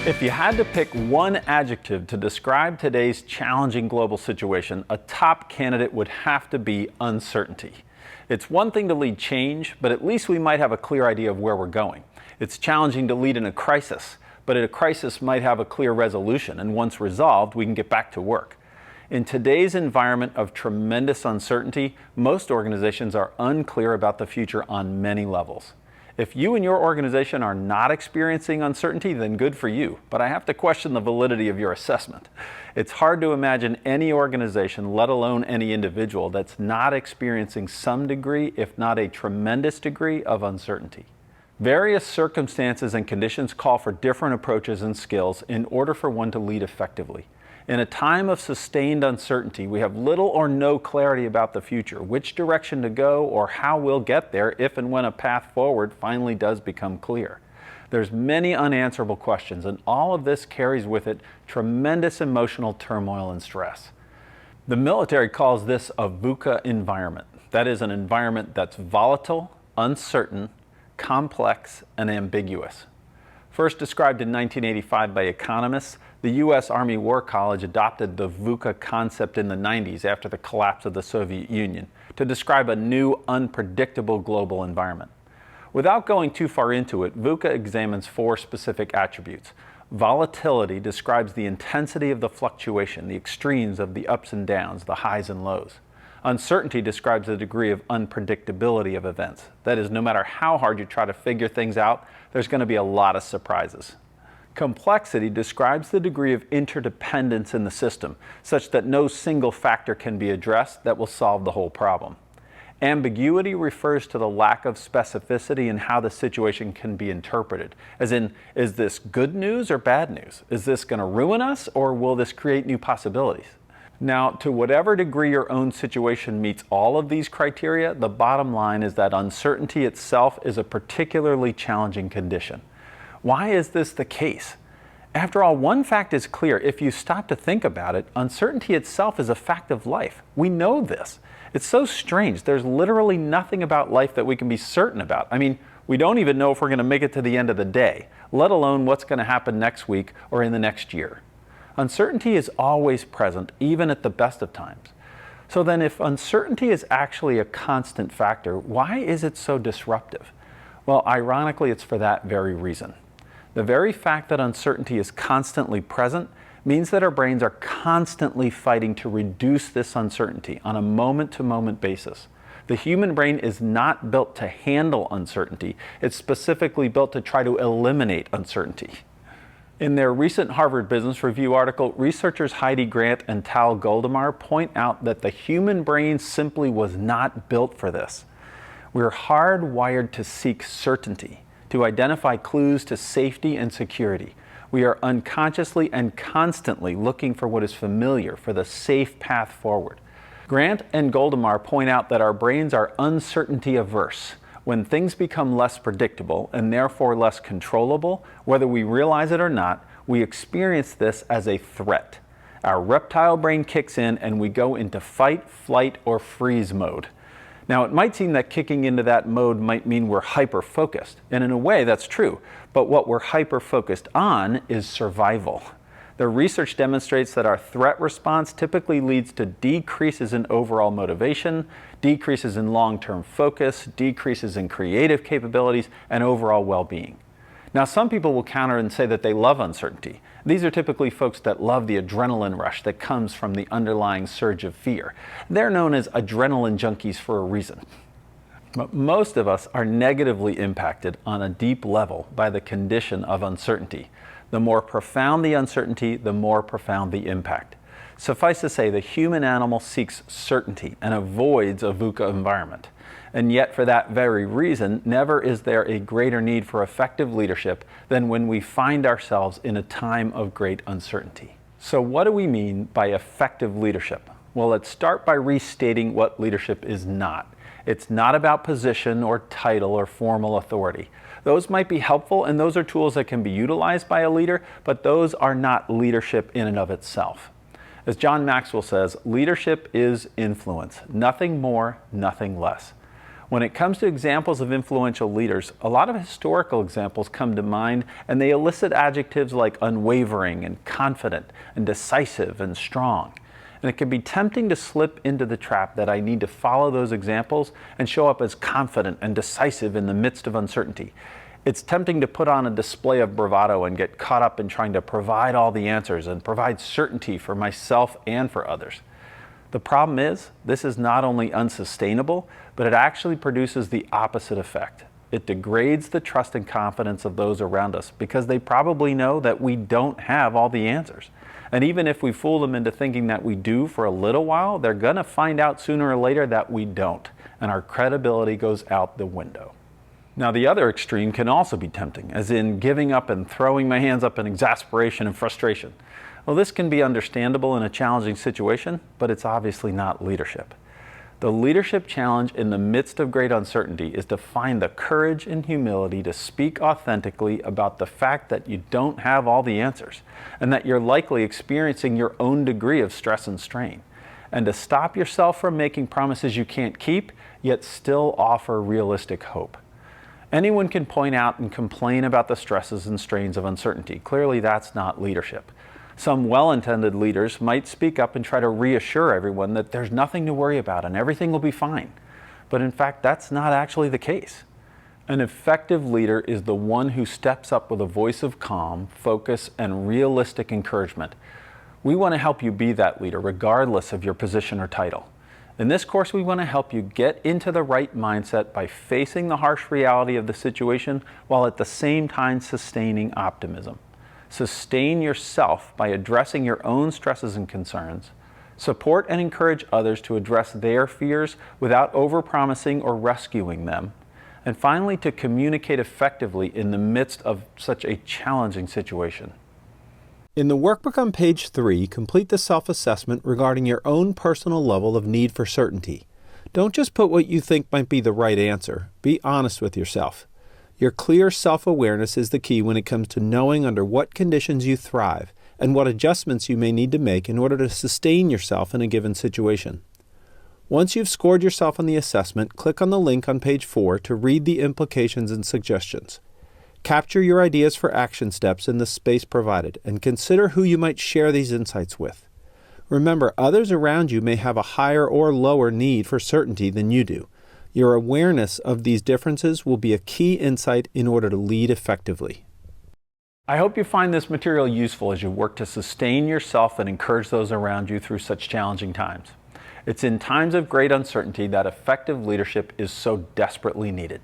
If you had to pick one adjective to describe today's challenging global situation, a top candidate would have to be uncertainty. It's one thing to lead change, but at least we might have a clear idea of where we're going. It's challenging to lead in a crisis, but a crisis might have a clear resolution, and once resolved, we can get back to work. In today's environment of tremendous uncertainty, most organizations are unclear about the future on many levels. If you and your organization are not experiencing uncertainty, then good for you. But I have to question the validity of your assessment. It's hard to imagine any organization, let alone any individual, that's not experiencing some degree, if not a tremendous degree, of uncertainty. Various circumstances and conditions call for different approaches and skills in order for one to lead effectively. In a time of sustained uncertainty, we have little or no clarity about the future, which direction to go, or how we'll get there if and when a path forward finally does become clear. There's many unanswerable questions, and all of this carries with it tremendous emotional turmoil and stress. The military calls this a VUCA environment. That is an environment that's volatile, uncertain, complex, and ambiguous. First described in 1985 by economists, the U.S. Army War College adopted the VUCA concept in the 90s after the collapse of the Soviet Union to describe a new, unpredictable global environment. Without going too far into it, VUCA examines four specific attributes. Volatility describes the intensity of the fluctuation, the extremes of the ups and downs, the highs and lows. Uncertainty describes the degree of unpredictability of events. That is, no matter how hard you try to figure things out, there's going to be a lot of surprises. Complexity describes the degree of interdependence in the system, such that no single factor can be addressed that will solve the whole problem. Ambiguity refers to the lack of specificity in how the situation can be interpreted. As in, is this good news or bad news? Is this going to ruin us, or will this create new possibilities? Now, to whatever degree your own situation meets all of these criteria, the bottom line is that uncertainty itself is a particularly challenging condition. Why is this the case? After all, one fact is clear. If you stop to think about it, uncertainty itself is a fact of life. We know this. It's so strange. There's literally nothing about life that we can be certain about. I mean, we don't even know if we're going to make it to the end of the day, let alone what's going to happen next week or in the next year. Uncertainty is always present, even at the best of times. So then, if uncertainty is actually a constant factor, why is it so disruptive? Well, ironically, it's for that very reason. The very fact that uncertainty is constantly present means that our brains are constantly fighting to reduce this uncertainty on a moment-to-moment basis. The human brain is not built to handle uncertainty. It's specifically built to try to eliminate uncertainty. In their recent Harvard Business Review article, researchers Heidi Grant and Tal Goldemar point out that the human brain simply was not built for this. We're hardwired to seek certainty, to identify clues to safety and security. We are unconsciously and constantly looking for what is familiar, for the safe path forward. Grant and Goldemar point out that our brains are uncertainty averse. When things become less predictable and therefore less controllable, whether we realize it or not, we experience this as a threat. Our reptile brain kicks in and we go into fight, flight, or freeze mode. Now, it might seem that kicking into that mode might mean we're hyper-focused, and in a way that's true, but what we're hyper-focused on is survival. The research demonstrates that our threat response typically leads to decreases in overall motivation, decreases in long-term focus, decreases in creative capabilities, and overall well-being. Now, some people will counter and say that they love uncertainty. These are typically folks that love the adrenaline rush that comes from the underlying surge of fear. They're known as adrenaline junkies for a reason. But most of us are negatively impacted on a deep level by the condition of uncertainty. The more profound the uncertainty, the more profound the impact. Suffice to say, the human animal seeks certainty and avoids a VUCA environment. And yet, for that very reason, never is there a greater need for effective leadership than when we find ourselves in a time of great uncertainty. So what do we mean by effective leadership? Well, let's start by restating what leadership is not. It's not about position or title or formal authority. Those might be helpful, and those are tools that can be utilized by a leader, but those are not leadership in and of itself. As John Maxwell says, leadership is influence. Nothing more, nothing less. When it comes to examples of influential leaders, a lot of historical examples come to mind, and they elicit adjectives like unwavering and confident and decisive and strong. And it can be tempting to slip into the trap that I need to follow those examples and show up as confident and decisive in the midst of uncertainty. It's tempting to put on a display of bravado and get caught up in trying to provide all the answers and provide certainty for myself and for others. The problem is, this is not only unsustainable, but it actually produces the opposite effect. It degrades the trust and confidence of those around us because they probably know that we don't have all the answers. And even if we fool them into thinking that we do for a little while, they're going to find out sooner or later that we don't, and our credibility goes out the window. Now, the other extreme can also be tempting, as in giving up and throwing my hands up in exasperation and frustration. Well, this can be understandable in a challenging situation, but it's obviously not leadership. The leadership challenge in the midst of great uncertainty is to find the courage and humility to speak authentically about the fact that you don't have all the answers, and that you're likely experiencing your own degree of stress and strain, and to stop yourself from making promises you can't keep, yet still offer realistic hope. Anyone can point out and complain about the stresses and strains of uncertainty. Clearly, that's not leadership. Some well-intended leaders might speak up and try to reassure everyone that there's nothing to worry about and everything will be fine. But in fact, that's not actually the case. An effective leader is the one who steps up with a voice of calm, focus, and realistic encouragement. We want to help you be that leader, regardless of your position or title. In this course, we want to help you get into the right mindset by facing the harsh reality of the situation while at the same time sustaining optimism. Sustain yourself by addressing your own stresses and concerns. Support and encourage others to address their fears without overpromising or rescuing them. And finally, to communicate effectively in the midst of such a challenging situation. In the workbook on page 3, complete the self-assessment regarding your own personal level of need for certainty. Don't just put what you think might be the right answer. Be honest with yourself. Your clear self-awareness is the key when it comes to knowing under what conditions you thrive and what adjustments you may need to make in order to sustain yourself in a given situation. Once you've scored yourself on the assessment, click on the link on page 4 to read the implications and suggestions. Capture your ideas for action steps in the space provided and consider who you might share these insights with. Remember, others around you may have a higher or lower need for certainty than you do. Your awareness of these differences will be a key insight in order to lead effectively. I hope you find this material useful as you work to sustain yourself and encourage those around you through such challenging times. It's in times of great uncertainty that effective leadership is so desperately needed.